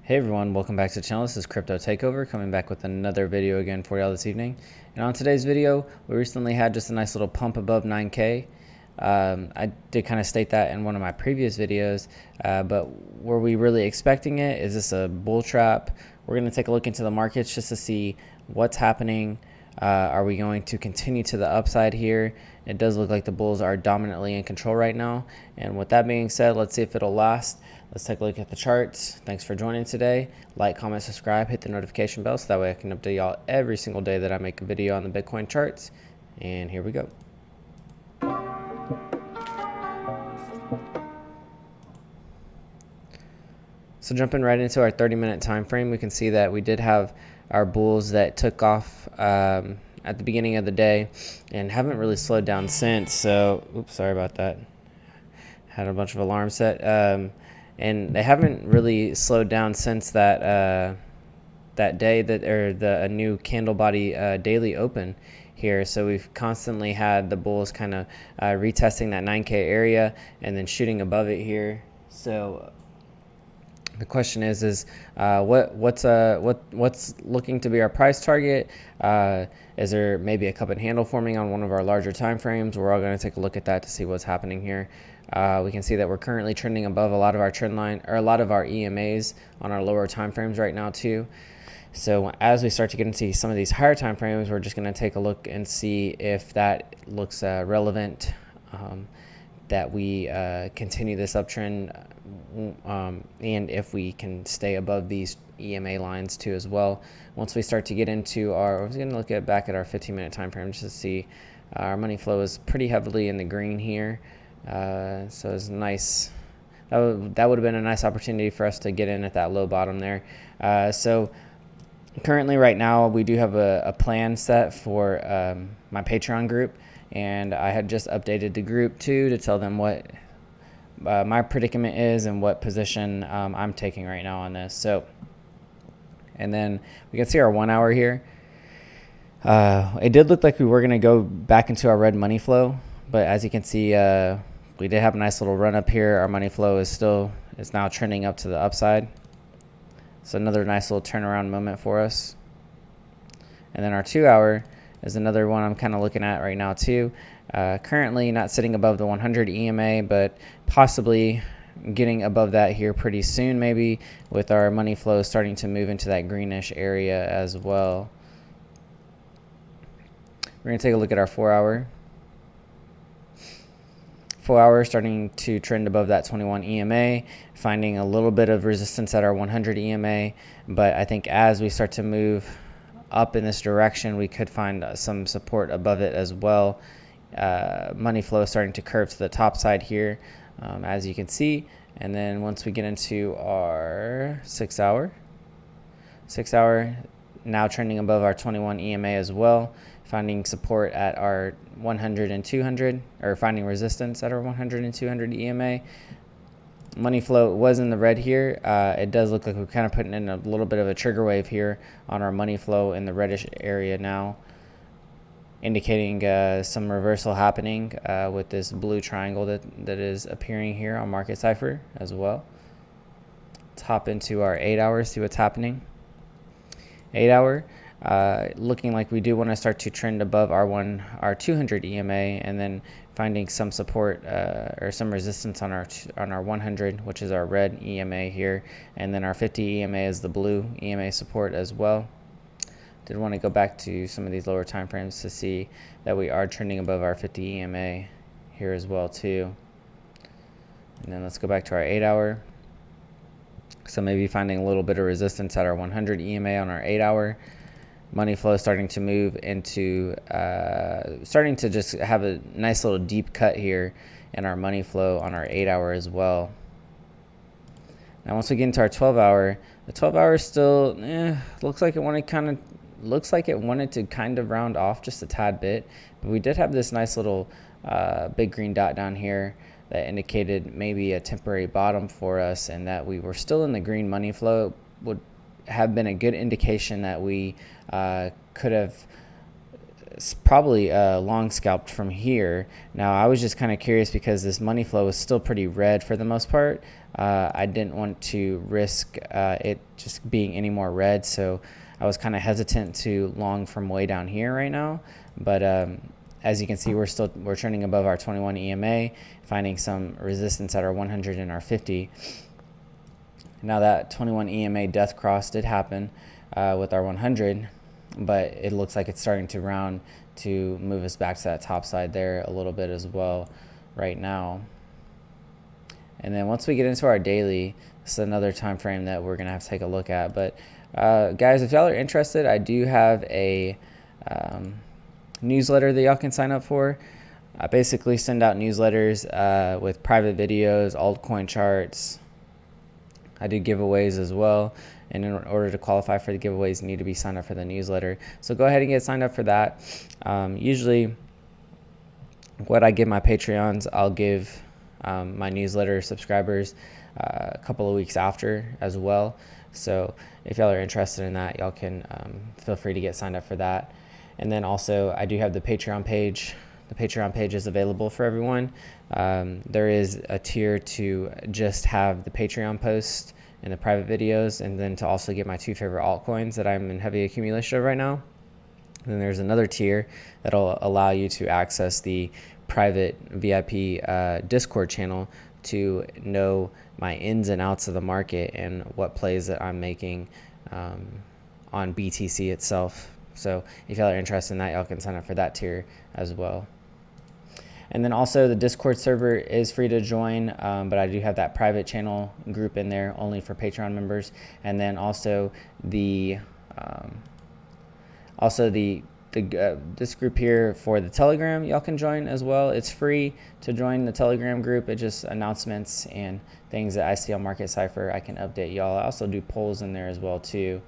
Hey everyone, welcome back to the channel. This is CryptoTakeOver coming back with another video again for y'all this evening. And on today's video, we recently had just a nice little pump above 9K. I did kind of state that in one of my previous videos, but were we really expecting it? Is this a bull trap? We're going to take a look into the markets just to see what's happening. Are we going to continue to the upside here? It does look like the bulls are dominantly in control right now. And with that being said, let's see if it'll last. Let's take a look at the charts. Thanks for joining today. Like, comment, subscribe, hit the notification bell so that way I can update y'all every single day that I make a video on the Bitcoin charts. And here we go. So jumping right into our 30-minute time frame, we can see that we did have our bulls that took off at the beginning of the day and haven't really slowed down since. So, oops, sorry about that. Had a bunch of alarms set. And they haven't really slowed down since that that day that the new candle body daily open here. So we've constantly had the bulls kind of retesting that 9K area and then shooting above it here. So the question is what's looking to be our price target? Is there maybe a cup and handle forming on one of our larger time frames? We're all going to take a look at that to see what's happening here. We can see that we're currently trending above a lot of our trend line, or a lot of our EMAs on our lower time frames right now too. So as we start to get into some of these higher time frames, we're just going to take a look and see if that looks relevant, that we continue this uptrend, and if we can stay above these EMA lines too as well. Once we start to get into our, we're going to look back at our 15-minute time frame just to see our money flow is pretty heavily in the green here. So it's nice. That would have been a nice opportunity for us to get in at that low bottom there. So currently right now we do have a plan set for my Patreon group, and I had just updated the group too to tell them what my predicament is and what position I'm taking right now on this. So, and then we can see our 1 hour here. It did look like we were going to go back into our red money flow, but as you can see, we did have a nice little run up here. Our money flow is now trending up to the upside. So another nice little turnaround moment for us. And then our 2 hour is another one I'm kind of looking at right now too. Currently not sitting above the 100 EMA, but possibly getting above that here pretty soon, maybe, with our money flow starting to move into that greenish area as well. We're going to take a look at our 4 hour. 4 hour starting to trend above that 21 EMA, finding a little bit of resistance at our 100 EMA. But I think as we start to move up in this direction, we could find some support above it as well. Money flow starting to curve to the top side here, as you can see. And then once we get into our 6 hour, now trending above our 21 EMA as well, finding support at our 100 and 200, or finding resistance at our 100 and 200 EMA. Money flow was in the red here. It does look like we're kind of putting in a little bit of a trigger wave here on our money flow in the reddish area now, indicating some reversal happening with this blue triangle that is appearing here on market Cipher as well. Let's hop into our 8 hours, see what's happening. 8 hour, looking like we do want to start to trend above our 200 EMA, and then finding some support or some resistance on our 100, which is our red EMA here, and then our 50 EMA is the blue EMA support as well. Did want to go back to some of these lower time frames to see that we are trending above our 50 EMA here as well too. And then let's go back to our 8 hour. So maybe finding a little bit of resistance at our 100 EMA on our 8 hour. Money flow starting to move into, starting to just have a nice little deep cut here in our money flow on our 8 hour as well. Now once we get into our 12 hour, the 12 hour still looks like it wanted to kind of round off just a tad bit, but we did have this nice little big green dot down here that indicated maybe a temporary bottom for us, and that we were still in the green money flow would have been a good indication that we could have probably long scalped from here. Now I was just kind of curious because this money flow is still pretty red for the most part. I didn't want to risk it just being any more red, so I was kind of hesitant to long from way down here right now. But as you can see, we're trending above our 21 EMA, finding some resistance at our 100 and our 50. Now that 21 EMA death cross did happen with our 100, but it looks like it's starting to round to move us back to that top side there a little bit as well right now. And then once we get into our daily, this is another time frame that we're gonna have to take a look at. But guys, if y'all are interested, I do have a newsletter that y'all can sign up for. I basically send out newsletters with private videos, altcoin charts. I do giveaways as well, and in order to qualify for the giveaways, you need to be signed up for the newsletter. So go ahead and get signed up for that. Usually what I give my Patreons, I'll give my newsletter subscribers a couple of weeks after as well. So if y'all are interested in that, y'all can feel free to get signed up for that. And then also I do have the Patreon page. The Patreon page is available for everyone. There is a tier to just have the Patreon post and the private videos, and then to also get my 2 favorite altcoins that I'm in heavy accumulation of right now. And then there's another tier that'll allow you to access the private VIP Discord channel to know my ins and outs of the market and what plays that I'm making on BTC itself. So if y'all are interested in that, y'all can sign up for that tier as well. And then also the Discord server is free to join, but I do have that private channel group in there only for Patreon members. And then also this group here for the Telegram, y'all can join as well. It's free to join the Telegram group. It's just announcements and things that I see on Market Cipher. I can update y'all. I also do polls in there as well too.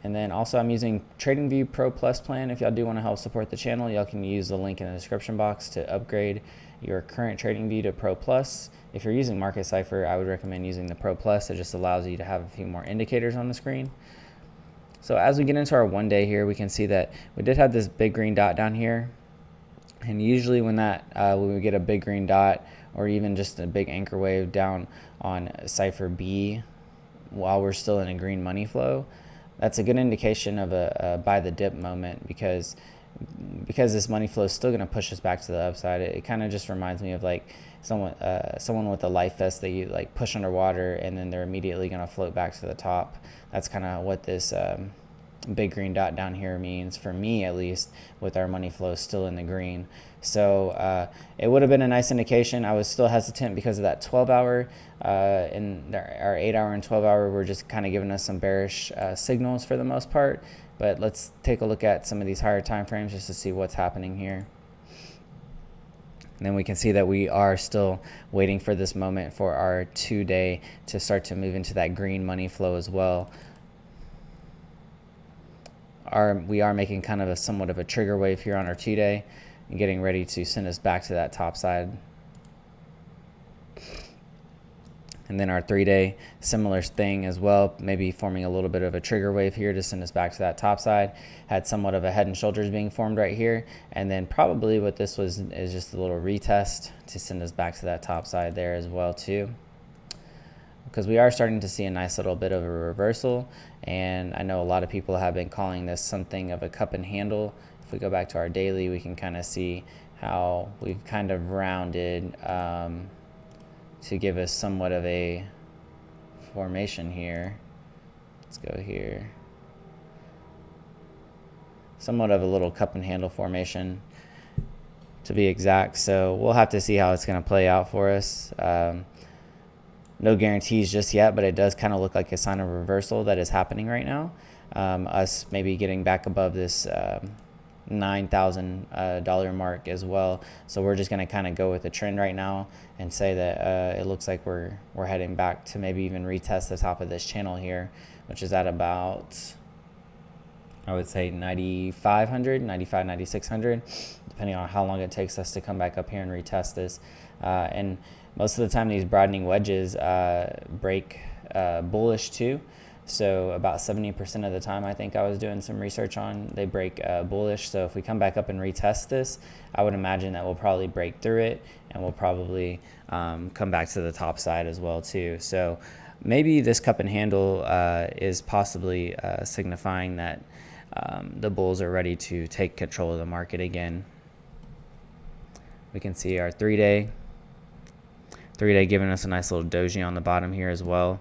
And then also I'm using TradingView Pro Plus plan. If y'all do want to help support the channel, y'all can use the link in the description box to upgrade your current TradingView to Pro Plus. If you're using Market Cipher, I would recommend using the Pro Plus. It just allows you to have a few more indicators on the screen. So as we get into our 1 day here, we can see that we did have this big green dot down here. And usually when we get a big green dot or even just a big anchor wave down on Cipher B while we're still in a green money flow, that's a good indication of a buy the dip moment, because this money flow is still going to push us back to the upside. It kind of just reminds me of like someone with a life vest that you like push underwater and then they're immediately going to float back to the top. That's kind of what this big green dot down here means, for me at least, with our money flow still in the green. So it would have been a nice indication. I was still hesitant because of that 12-hour and our 8-hour and 12-hour were just kind of giving us some bearish signals for the most part. But let's take a look at some of these higher time frames just to see what's happening here. And then we can see that we are still waiting for this moment for our 2-day to start to move into that green money flow as well. We are making kind of somewhat of a trigger wave here on our 2-day and getting ready to send us back to that top side. And then our 3-day, similar thing as well, maybe forming a little bit of a trigger wave here to send us back to that top side. Had somewhat of a head and shoulders being formed right here. And then probably what this was is just a little retest to send us back to that top side there as well too. Because we are starting to see a nice little bit of a reversal. And I know a lot of people have been calling this something of a cup and handle. If we go back to our daily, we can kind of see how we've kind of rounded to give us somewhat of a formation here. Let's go here. Somewhat of a little cup and handle formation to be exact. So we'll have to see how it's going to play out for us. No guarantees just yet, but it does kind of look like a sign of reversal that is happening right now. Us maybe getting back above this $9,000 mark as well. So we're just going to kind of go with the trend right now and say that it looks like we're heading back to maybe even retest the top of this channel here, which is at about, I would say 9,500, 9,600, depending on how long it takes us to come back up here and retest this. And most of the time these broadening wedges break bullish too. So about 70% of the time, I think I was doing some research on, they break bullish. So if we come back up and retest this, I would imagine that we'll probably break through it, and we'll probably come back to the top side as well too. So maybe this cup and handle is possibly signifying that the bulls are ready to take control of the market again. We can see our 3-day giving us a nice little doji on the bottom here as well.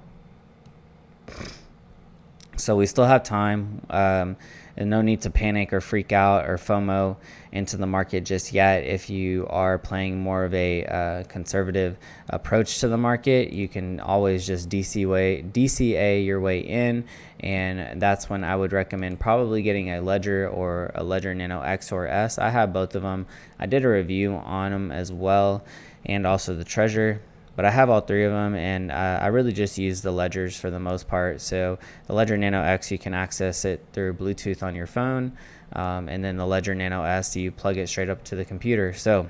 So we still have time, and no need to panic or freak out or FOMO into the market just yet. If you are playing more of a conservative approach to the market, you can always just DCA your way in, and that's when I would recommend probably getting a Ledger or a Ledger Nano X or S. I have both of them. I did a review on them as well, and also the Treasure. But I have all three of them, and I really just use the Ledgers for the most part. So the Ledger Nano X, you can access it through Bluetooth on your phone, and then the Ledger Nano S, you plug it straight up to the computer. So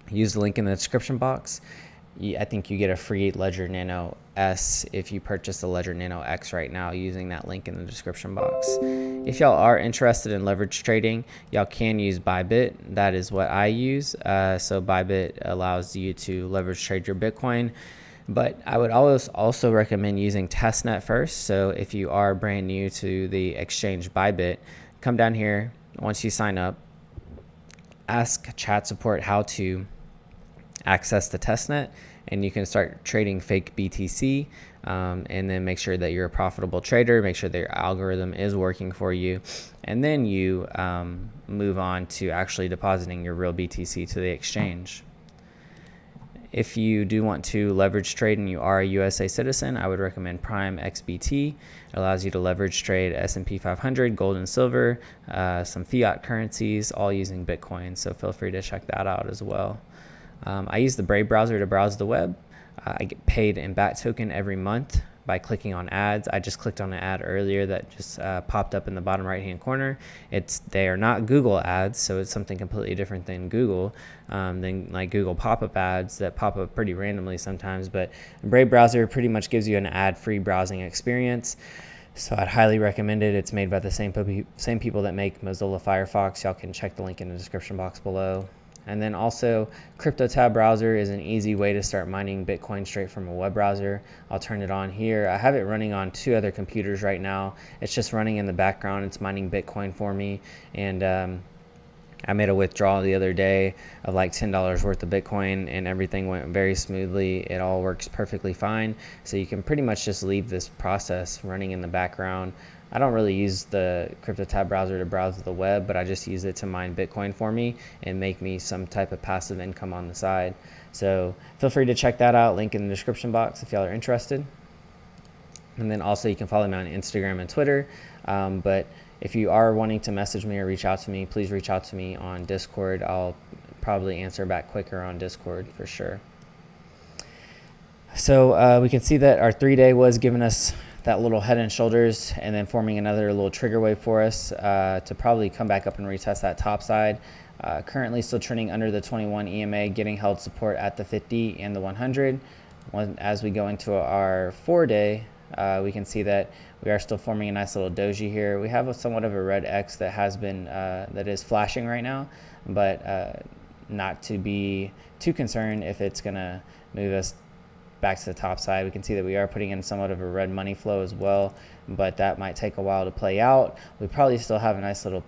use the link in the description box. I think you get a free Ledger Nano S if you purchase the Ledger Nano X right now using that link in the description box. If y'all are interested in leverage trading, y'all can use Bybit. That is what I use. So Bybit allows you to leverage trade your Bitcoin. But I would always also recommend using testnet first. So if you are brand new to the exchange Bybit, come down here. Once you sign up, ask chat support how to access the testnet, and you can start trading fake BTC, and then make sure that you're a profitable trader, make sure that your algorithm is working for you, and then you move on to actually depositing your real BTC to the exchange. If you do want to leverage trade and you are a USA citizen, I would recommend Prime XBT. It allows you to leverage trade S&P 500, gold and silver, some fiat currencies, all using Bitcoin, so feel free to check that out as well. I use the Brave browser to browse the web. I get paid in BAT token every month by clicking on ads. I just clicked on an ad earlier that just popped up in the bottom right hand corner. They are not Google ads, so it's something completely different than Google, than like Google pop-up ads that pop up pretty randomly sometimes. But Brave browser pretty much gives you an ad-free browsing experience. So I'd highly recommend it. It's made by the same people that make Mozilla Firefox. Y'all can check the link in the description box below. And then also, CryptoTab browser is an easy way to start mining Bitcoin straight from a web browser. I'll turn it on here. I have it running on 2 other computers right now. It's just running in the background. It's mining Bitcoin for me. And I made a withdrawal the other day of like $10 worth of Bitcoin, and everything went very smoothly. It all works perfectly fine. So you can pretty much just leave this process running in the background. I don't really use the CryptoTab browser to browse the web, but I just use it to mine Bitcoin for me and make me some type of passive income on the side. So feel free to check that out. Link in the description box if y'all are interested. And then also you can follow me on Instagram and Twitter. But if you are wanting to message me or reach out to me, please reach out to me on Discord. I'll probably answer back quicker on Discord for sure. So we can see that our 3-day was giving us that little head and shoulders, and then forming another little trigger wave for us to probably come back up and retest that top side. Currently still trending under the 21 EMA, getting held support at the 50 and the 100. As we go into our 4-day, we can see that we are still forming a nice little doji here. We have somewhat of a red X that has been that is flashing right now, but not to be too concerned if it's gonna move us back to the top side. We can see that we are putting in somewhat of a red money flow as well, but that might take a while to play out. We probably still have a nice little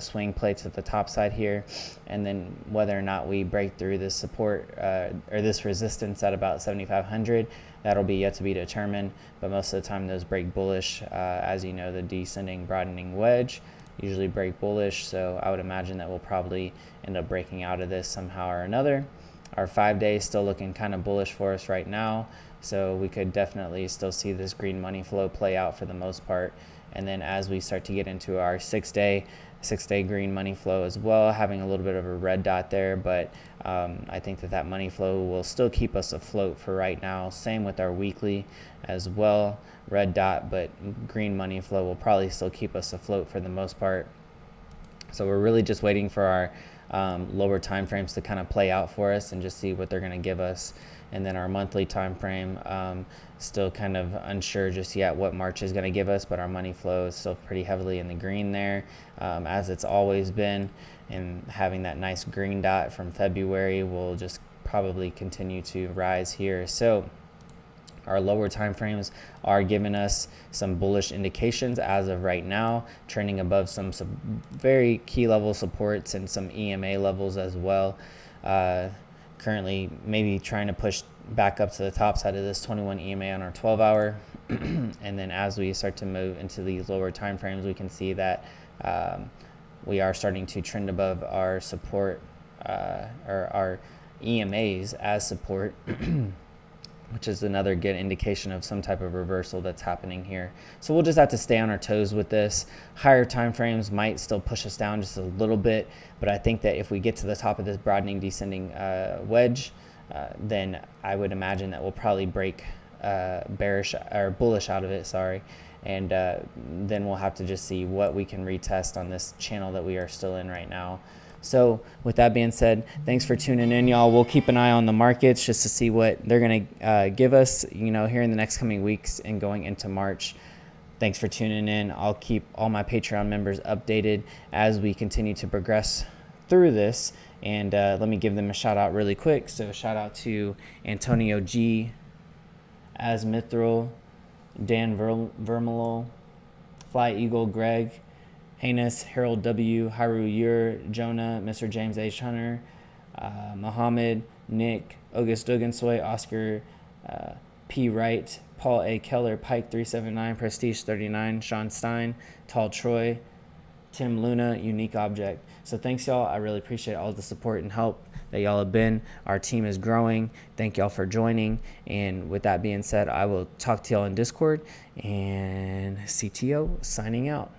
swing plates at the top side here, and then whether or not we break through this support or this resistance at about 7,500, that'll be yet to be determined. But most of the time those break bullish. As you know, the descending broadening wedge usually break bullish, so I would imagine that we'll probably end up breaking out of this somehow or another. Our 5-day is still looking kind of bullish for us right now, so we could definitely still see this green money flow play out for the most part. And then as we start to get into our 6-day green money flow as well, having a little bit of a red dot there, but I think that money flow will still keep us afloat for right now. Same with our weekly as well, red dot, but green money flow will probably still keep us afloat for the most part. So we're really just waiting for our lower time frames to kind of play out for us and just see what they're going to give us. And then our monthly time frame, still kind of unsure just yet what March is going to give us, but our money flow is still pretty heavily in the green there, as it's always been. And having that nice green dot from February will just probably continue to rise here. So our lower time frames are giving us some bullish indications as of right now, trending above some very key level supports and some EMA levels as well. Currently maybe trying to push back up to the top side of this 21 EMA on our 12-hour. And then as we start to move into these lower time frames, we can see that we are starting to trend above our support, or our EMAs as support, which is another good indication of some type of reversal that's happening here. So we'll just have to stay on our toes with this. Higher time frames might still push us down just a little bit, but I think that if we get to the top of this broadening descending wedge, then I would imagine that we'll probably break bearish or bullish out of it, and then we'll have to just see what we can retest on this channel that we are still in right now. So with that being said, thanks for tuning in, y'all. We'll keep an eye on the markets just to see what they're going to give us, here in the next coming weeks and going into March. Thanks for tuning in. I'll keep all my Patreon members updated as we continue to progress through this. And let me give them a shout out really quick. So shout out to Antonio G, Az Mithril, Dan Vermelo, Fly Eagle Greg, Heinous, Harold W, Haru Ur, Jonah, Mr. James H. Hunter, Muhammad, Nick, August Dugansoy, Oscar P. Wright, Paul A. Keller, Pike 379, Prestige 39, Sean Stein, Tall Troy, Tim Luna, Unique Object. So thanks, y'all. I really appreciate all the support and help that y'all have been. Our team is growing. Thank y'all for joining. And with that being said, I will talk to y'all in Discord. And CTO signing out.